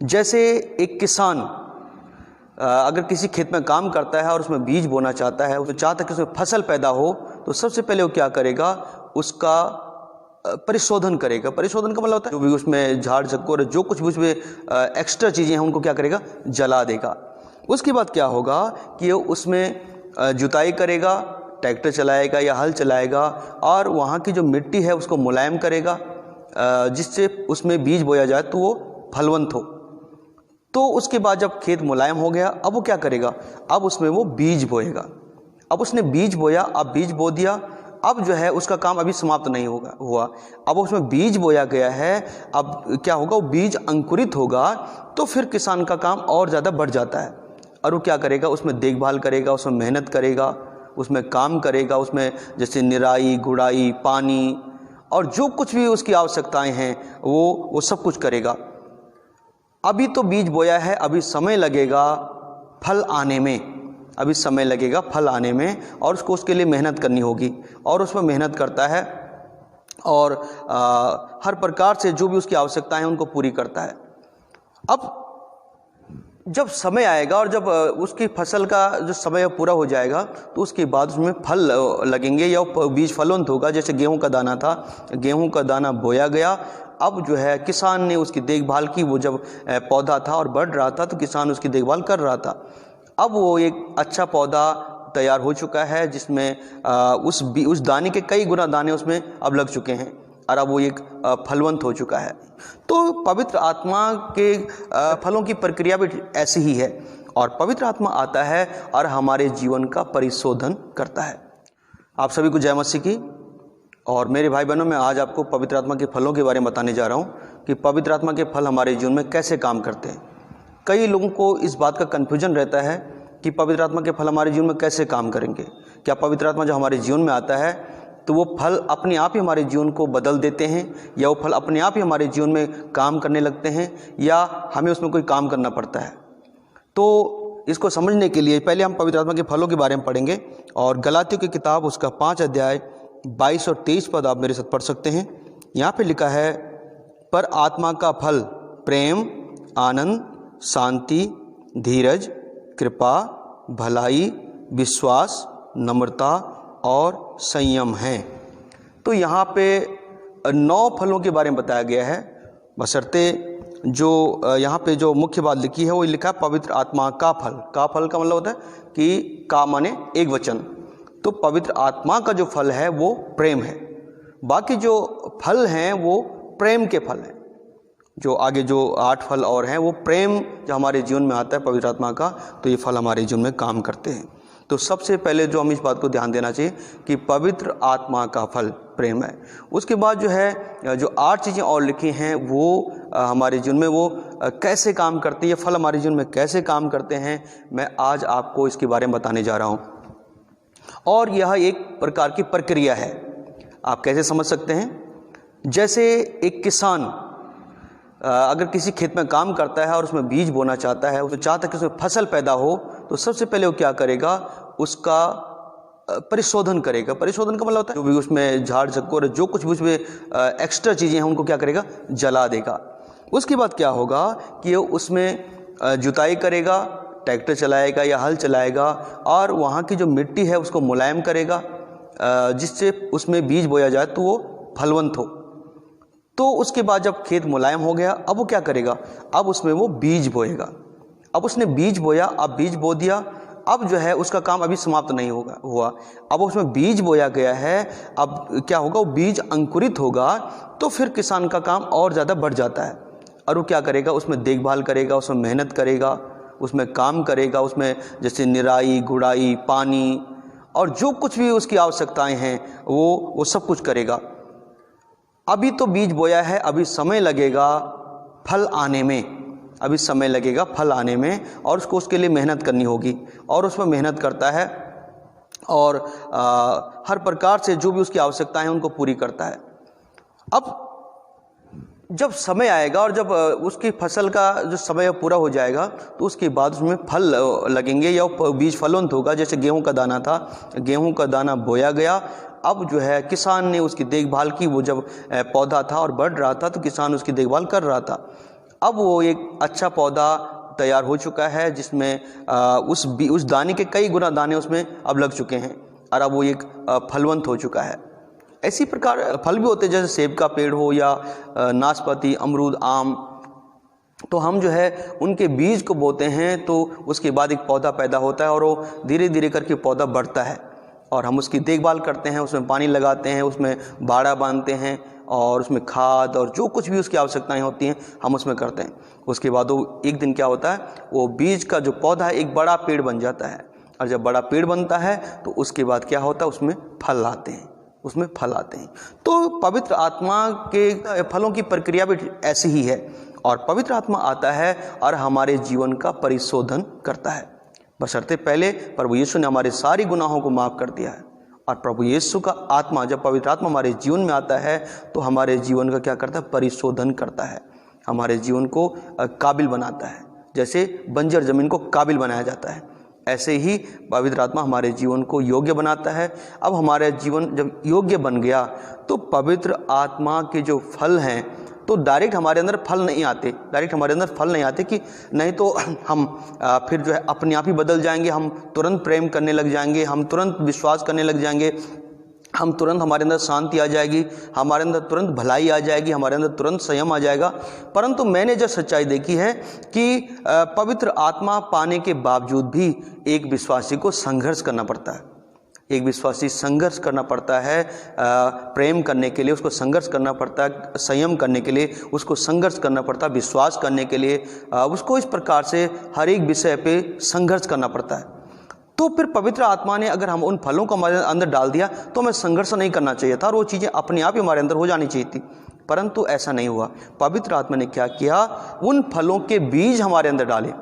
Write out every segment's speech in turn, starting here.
जैसे एक किसान अगर किसी खेत में काम करता है और उसमें बीज बोना चाहता है, तो चाहता है कि उसमें फसल पैदा हो, तो सबसे पहले वो क्या करेगा, उसका परिशोधन करेगा। परिशोधन का मतलब होता है जो भी उसमें झाड़ झक्कोर जो कुछ भी उसमें एक्स्ट्रा चीज़ें हैं उनको क्या करेगा, जला देगा। उसके बाद क्या होगा कि उसमें जुताई करेगा, ट्रैक्टर चलाएगा या हल चलाएगा और वहाँ की जो मिट्टी है उसको मुलायम करेगा, जिससे उसमें बीज बोया जाए तो वो फलवंत हो। तो उसके बाद जब खेत मुलायम हो गया, अब वो क्या करेगा, अब उसमें वो बीज बोएगा। अब उसने बीज बोया, अब बीज बो दिया, अब जो है उसका काम अभी समाप्त नहीं हुआ। अब उसमें बीज बोया गया है, अब क्या होगा, वो बीज अंकुरित होगा, तो फिर किसान का काम और ज़्यादा बढ़ जाता है। और वो क्या करेगा, उसमें देखभाल करेगा, उसमें मेहनत करेगा, उसमें काम करेगा, उसमें जैसे निराई गुड़ाई, पानी और जो कुछ भी उसकी आवश्यकताएं हैं वो सब कुछ करेगा। अभी तो बीज बोया है, अभी समय लगेगा फल आने में, अभी समय लगेगा फल आने में, और उसको उसके लिए मेहनत करनी होगी। और उसमें मेहनत करता है और हर प्रकार से जो भी उसकी आवश्यकताएं हैं उनको पूरी करता है। अब जब समय आएगा और जब उसकी फसल का जो समय पूरा हो जाएगा, तो उसके बाद उसमें फल लगेंगे या बीज फलवंत होगा। जैसे गेहूं का दाना था, गेहूं का दाना बोया गया, अब जो है किसान ने उसकी देखभाल की। वो जब पौधा था और बढ़ रहा था तो किसान उसकी देखभाल कर रहा था। अब वो एक अच्छा पौधा तैयार हो चुका है, जिसमें उस दाने के कई गुना दाने उसमें अब लग चुके हैं और अब वो एक फलवंत हो चुका है। तो पवित्र आत्मा के फलों की प्रक्रिया भी ऐसी ही है, और पवित्र आत्मा आता है और हमारे जीवन का परिशोधन करता है। आप सभी को जय मसीह की। और मेरे भाई बहनों, मैं आज आपको पवित्र आत्मा के फलों के बारे में बताने जा रहा हूँ कि पवित्र आत्मा के फल हमारे जीवन में कैसे काम करते हैं। कई लोगों को इस बात का कन्फ्यूजन रहता है कि पवित्र आत्मा के फल हमारे जीवन में कैसे काम करेंगे। क्या पवित्र आत्मा जो हमारे जीवन में आता है तो वो फल अपने आप ही हमारे जीवन को बदल देते हैं, या वो फल अपने आप ही हमारे जीवन में काम करने लगते हैं, या हमें उसमें कोई काम करना पड़ता है। तो इसको समझने के लिए पहले हम पवित्र आत्मा के फलों के बारे में पढ़ेंगे। और गलातियों की किताब उसका 5 अध्याय 22 और 23 पद आप मेरे साथ पढ़ सकते हैं। यहाँ पे लिखा है, पर आत्मा का फल प्रेम, आनंद, शांति, धीरज, कृपा, भलाई, विश्वास, नम्रता और संयम है। तो यहाँ पे 9 फलों के बारे में बताया गया है, बशर्ते जो यहाँ पे जो मुख्य बात लिखी है वो लिखा है पवित्र आत्मा का फल। का फल का मतलब होता है कि का माने एक वचन। तो पवित्र आत्मा का जो फल है वो प्रेम है। बाकी जो फल हैं वो प्रेम के फल हैं। जो आगे जो 8 फल और हैं वो प्रेम जो हमारे जीवन में आता है पवित्र आत्मा का, तो ये फल हमारे जीवन में काम करते हैं। तो सबसे पहले जो हम इस बात को ध्यान देना चाहिए कि पवित्र आत्मा का फल प्रेम है। उसके बाद जो है जो 8 चीज़ें और लिखी हैं वो हमारे जीवन में वो कैसे काम करती है, फल हमारे जीवन में कैसे काम करते हैं, मैं आज आपको इसके बारे में बताने जा रहा हूँ। और यह एक प्रकार की प्रक्रिया है। आप कैसे समझ सकते हैं, जैसे एक किसान अगर किसी खेत में काम करता है और उसमें बीज बोना चाहता है, तो चाहता है कि उसमें फसल पैदा हो, तो सबसे पहले वो क्या करेगा, उसका परिशोधन करेगा। परिशोधन का मतलब होता है जो भी उसमें झाड़ झक्कोर जो कुछ भी उसमें एक्स्ट्रा चीज़ें हैं उनको क्या करेगा, जला देगा। उसके बाद क्या होगा कि उसमें जुताई करेगा, ट्रैक्टर चलाएगा या हल चलाएगा और वहाँ की जो मिट्टी है उसको मुलायम करेगा, जिससे उसमें बीज बोया जाए तो वो फलवंत हो। तो उसके बाद जब खेत मुलायम हो गया, अब वो क्या करेगा, अब उसमें वो बीज बोएगा। अब उसने बीज बोया, अब बीज बो दिया, अब जो है उसका काम अभी समाप्त नहीं हुआ। अब उसमें बीज बोया गया है, अब क्या होगा, वो बीज अंकुरित होगा, तो फिर किसान का काम और ज़्यादा बढ़ जाता है। और वो क्या करेगा, उसमें देखभाल करेगा, उसमें मेहनत करेगा, उसमें काम करेगा, उसमें जैसे निराई गुड़ाई, पानी और जो कुछ भी उसकी आवश्यकताएं हैं वो सब कुछ करेगा। अभी तो बीज बोया है, अभी समय लगेगा फल आने में, अभी समय लगेगा फल आने में, और उसको उसके लिए मेहनत करनी होगी। और उसमें मेहनत करता है और हर प्रकार से जो भी उसकी आवश्यकताएं हैं उनको पूरी करता है। अब जब समय आएगा और जब उसकी फसल का जो समय पूरा हो जाएगा, तो उसके बाद उसमें फल लगेंगे या बीज फलवंत होगा। जैसे गेहूं का दाना था, गेहूं का दाना बोया गया, अब जो है किसान ने उसकी देखभाल की। वो जब पौधा था और बढ़ रहा था तो किसान उसकी देखभाल कर रहा था। अब वो एक अच्छा पौधा तैयार हो चुका है, जिसमें उस दाने के कई गुना दाने उसमें अब लग चुके हैं और अब वो एक फलवंत हो चुका है। इसी प्रकार फल भी होते हैं, जैसे सेब का पेड़ हो या नाशपाती, अमरूद, आम। तो हम जो है उनके बीज को बोते हैं, तो उसके बाद एक पौधा पैदा होता है और वो धीरे धीरे करके पौधा बढ़ता है और हम उसकी देखभाल करते हैं, उसमें पानी लगाते हैं, उसमें बाड़ा बांधते हैं और उसमें खाद और जो कुछ भी उसकी आवश्यकताएं होती हैं हम उसमें करते हैं। उसके बाद वो एक दिन क्या होता है, वो बीज का जो पौधा है एक बड़ा पेड़ बन जाता है और जब बड़ा पेड़ बनता है तो उसके बाद क्या होता है, उसमें फल आते हैं, उसमें फल आते हैं। तो पवित्र आत्मा के फलों की प्रक्रिया भी ऐसी ही है और पवित्र आत्मा आता है और हमारे जीवन का परिशोधन करता है, बशर्ते पहले प्रभु यीशु ने हमारे सारी गुनाहों को माफ़ कर दिया है। और प्रभु यीशु का आत्मा, जब पवित्र आत्मा हमारे जीवन में आता है तो हमारे जीवन का क्या करता है, परिशोधन करता है, हमारे जीवन को काबिल बनाता है। जैसे बंजर ज़मीन को काबिल बनाया जाता है, ऐसे ही पवित्र आत्मा हमारे जीवन को योग्य बनाता है। अब हमारा जीवन जब योग्य बन गया तो पवित्र आत्मा के जो फल हैं, तो डायरेक्ट हमारे अंदर फल नहीं आते, कि नहीं तो हम फिर जो है अपने आप ही बदल जाएंगे, हम तुरंत प्रेम करने लग जाएंगे, हम तुरंत विश्वास करने लग जाएंगे, हम तुरंत हमारे अंदर शांति आ जाएगी, हमारे अंदर तुरंत भलाई आ जाएगी, हमारे अंदर तुरंत संयम आ जाएगा। परंतु मैंने जो सच्चाई देखी है कि पवित्र आत्मा पाने के बावजूद भी एक विश्वासी को संघर्ष करना पड़ता है। एक विश्वासी संघर्ष करना पड़ता है, प्रेम करने के लिए उसको संघर्ष करना पड़ता है, संयम करने के लिए उसको संघर्ष करना पड़ता है, विश्वास करने के लिए उसको इस प्रकार से हर एक विषय पे संघर्ष करना पड़ता है। तो फिर पवित्र आत्मा ने अगर हम उन फलों को हमारे अंदर डाल दिया तो हमें संघर्ष नहीं करना चाहिए था और वो चीज़ें अपने आप ही हमारे अंदर हो जानी चाहिए थी, परंतु ऐसा नहीं हुआ। पवित्र आत्मा ने क्या किया, उन फलों के बीज हमारे अंदर डाले।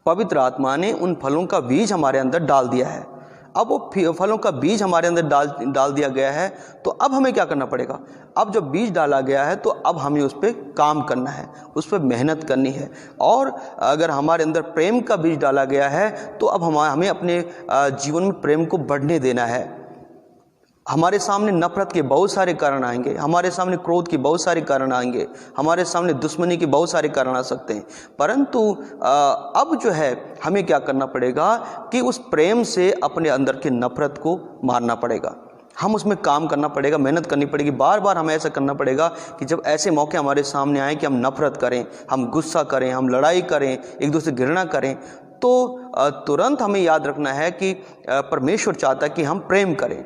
पवित्र आत्मा ने उन फलों का बीज हमारे अंदर डाल दिया है। अब वो फलों का बीज हमारे अंदर डाल दिया गया है, तो अब हमें क्या करना पड़ेगा, अब जब बीज डाला गया है तो अब हमें उस पर काम करना है, उस पर मेहनत करनी है। और अगर हमारे अंदर प्रेम का बीज डाला गया है तो अब हमें अपने जीवन में प्रेम को बढ़ने देना है। हमारे सामने नफरत के बहुत सारे कारण आएंगे, हमारे सामने क्रोध के बहुत सारे कारण आएंगे, हमारे सामने दुश्मनी के बहुत सारे कारण आ सकते हैं, परंतु अब जो है हमें क्या करना पड़ेगा कि उस प्रेम से अपने अंदर के नफरत को मारना पड़ेगा। हम उसमें काम करना पड़ेगा, मेहनत करनी पड़ेगी, बार बार हमें ऐसा करना पड़ेगा कि जब ऐसे मौके हमारे सामने आए कि हम नफरत करें, हम गुस्सा करें, हम लड़ाई करें, एक दूसरे से घृणा करें, तो तुरंत हमें याद रखना है कि परमेश्वर चाहता है कि हम प्रेम करें।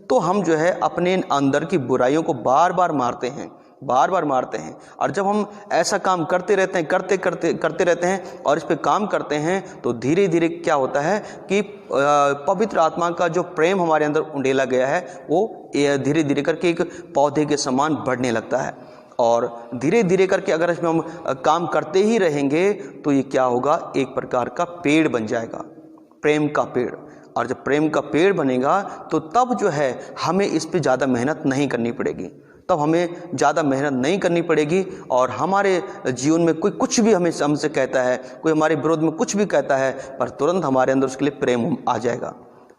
तो हम जो है अपने अंदर की बुराइयों को बार बार मारते हैं और जब हम ऐसा काम करते रहते हैं और इस पे काम करते हैं तो धीरे धीरे क्या होता है कि पवित्र आत्मा का जो प्रेम हमारे अंदर उंडेला गया है वो धीरे धीरे करके एक पौधे के समान बढ़ने लगता है। और धीरे धीरे करके अगर इसमें हम काम करते ही रहेंगे तो ये क्या होगा, एक प्रकार का पेड़ बन जाएगा, प्रेम का पेड़। और जब प्रेम का पेड़ बनेगा तो तब जो है हमें इस पे ज़्यादा मेहनत नहीं करनी पड़ेगी, और हमारे जीवन में कोई कुछ भी हमसे कहता है, कोई हमारे विरोध में कुछ भी कहता है, पर तुरंत हमारे अंदर उसके लिए प्रेम आ जाएगा।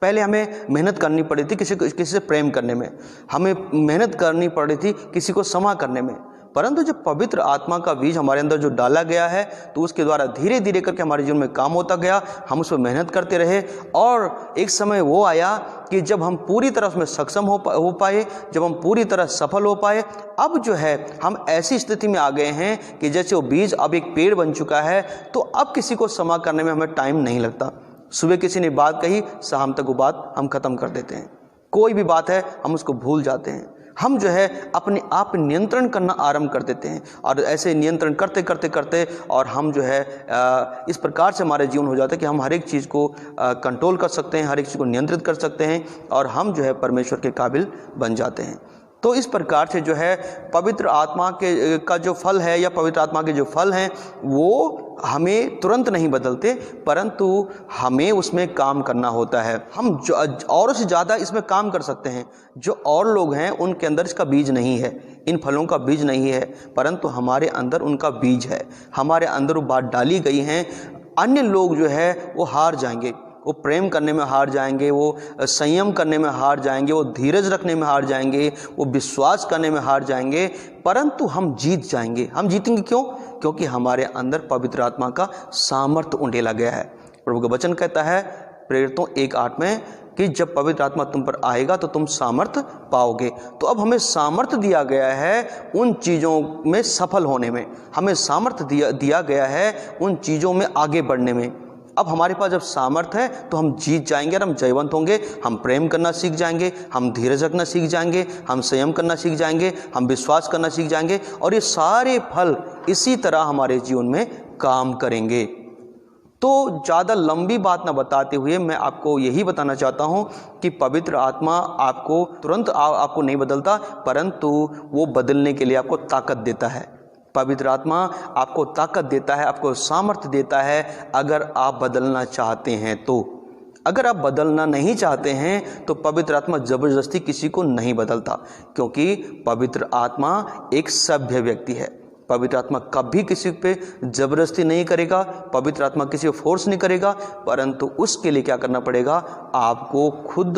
पहले हमें मेहनत करनी पड़ी थी किसी से प्रेम करने में, हमें मेहनत करनी पड़ी थी किसी को क्षमा करने में, परंतु जब पवित्र आत्मा का बीज हमारे अंदर जो डाला गया है तो उसके द्वारा धीरे धीरे करके हमारे जीवन में काम होता गया, हम उस पर मेहनत करते रहे और एक समय वो आया कि जब हम पूरी तरह उसमें सक्षम हो पाए, जब हम पूरी तरह सफल हो पाए, अब जो है हम ऐसी स्थिति में आ गए हैं कि जैसे वो बीज अब एक पेड़ बन चुका है, तो अब किसी को क्षमा करने में हमें टाइम नहीं लगता। सुबह किसी ने बात कही, शाम तक वो बात हम खत्म कर देते हैं, कोई भी बात है हम उसको भूल जाते हैं, हम जो है अपने आप नियंत्रण करना आरंभ कर देते हैं और ऐसे नियंत्रण करते और हम जो है इस प्रकार से हमारे जीवन हो जाता है कि हम हर एक चीज़ को कंट्रोल कर सकते हैं, हर एक चीज़ को नियंत्रित कर सकते हैं और हम जो है परमेश्वर के काबिल बन जाते हैं। तो इस प्रकार से जो है पवित्र आत्मा का जो फल है या पवित्र आत्मा के जो फल हैं वो हमें तुरंत नहीं बदलते, परंतु हमें उसमें काम करना होता है। हम औरों से ज़्यादा इसमें काम कर सकते हैं। जो और लोग हैं उनके अंदर इसका बीज नहीं है, इन फलों का बीज नहीं है, परंतु हमारे अंदर उनका बीज है, हमारे अंदर वो बात डाली गई हैं। अन्य लोग जो है वो हार जाएंगे, वो प्रेम करने में हार जाएंगे, वो संयम करने में हार जाएंगे, वो धीरज रखने में हार जाएंगे, वो विश्वास करने में हार जाएंगे, परंतु हम जीत जाएंगे। हम जीतेंगे क्यों? क्योंकि हमारे अंदर पवित्र आत्मा का सामर्थ्य उंडेला गया है। प्रभु का वचन कहता है प्रेरितों 1:8 में कि जब पवित्र आत्मा तुम पर आएगा तो तुम सामर्थ्य पाओगे। तो अब हमें सामर्थ्य दिया गया है उन चीज़ों में सफल होने में, हमें सामर्थ्य दिया गया है उन चीज़ों में आगे बढ़ने में। अब हमारे पास जब सामर्थ्य है तो हम जीत जाएंगे और हम जयवंत होंगे। हम प्रेम करना सीख जाएंगे, हम धीरज रखना सीख जाएंगे, हम संयम करना सीख जाएंगे, हम विश्वास करना सीख जाएंगे, और ये सारे फल इसी तरह हमारे जीवन में काम करेंगे। तो ज़्यादा लंबी बात ना बताते हुए मैं आपको यही बताना चाहता हूँ कि पवित्र आत्मा आपको तुरंत आपको नहीं बदलता, परंतु वो बदलने के लिए आपको ताकत देता है। पवित्र आत्मा आपको ताकत देता है, आपको सामर्थ्य देता है अगर आप बदलना चाहते हैं तो। अगर आप बदलना नहीं चाहते हैं तो पवित्र आत्मा ज़बरदस्ती किसी को नहीं बदलता, क्योंकि पवित्र आत्मा एक सभ्य व्यक्ति है। पवित्र आत्मा कभी किसी पे जबरदस्ती नहीं करेगा, पवित्र आत्मा किसी को फोर्स नहीं करेगा, परंतु उसके लिए क्या करना पड़ेगा? आपको खुद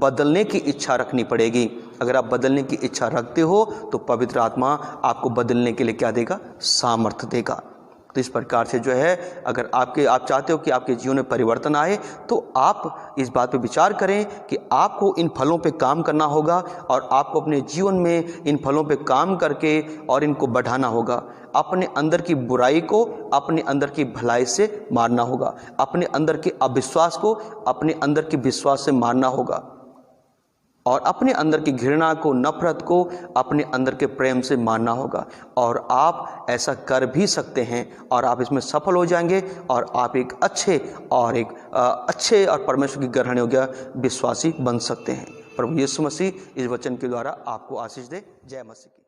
बदलने की इच्छा रखनी पड़ेगी। अगर आप बदलने की इच्छा रखते हो तो पवित्र आत्मा आपको बदलने के लिए क्या देगा? सामर्थ्य देगा। तो इस प्रकार से जो है, अगर आप चाहते हो कि आपके जीवन में परिवर्तन आए तो आप इस बात पे विचार करें कि आपको इन फलों पे काम करना होगा, और आपको अपने जीवन में इन फलों पे काम करके और इनको बढ़ाना होगा। अपने अंदर की बुराई को अपने अंदर की भलाई से मारना होगा, अपने अंदर के अविश्वास को अपने अंदर के विश्वास से मारना होगा, और अपने अंदर की घृणा को, नफरत को अपने अंदर के प्रेम से मारना होगा। और आप ऐसा कर भी सकते हैं, और आप इसमें सफल हो जाएंगे, और आप एक अच्छे और परमेश्वर की ग्रहण योग्य विश्वासी बन सकते हैं। प्रभु यीशु मसीह इस वचन के द्वारा आपको आशीष दे। जय मसीह।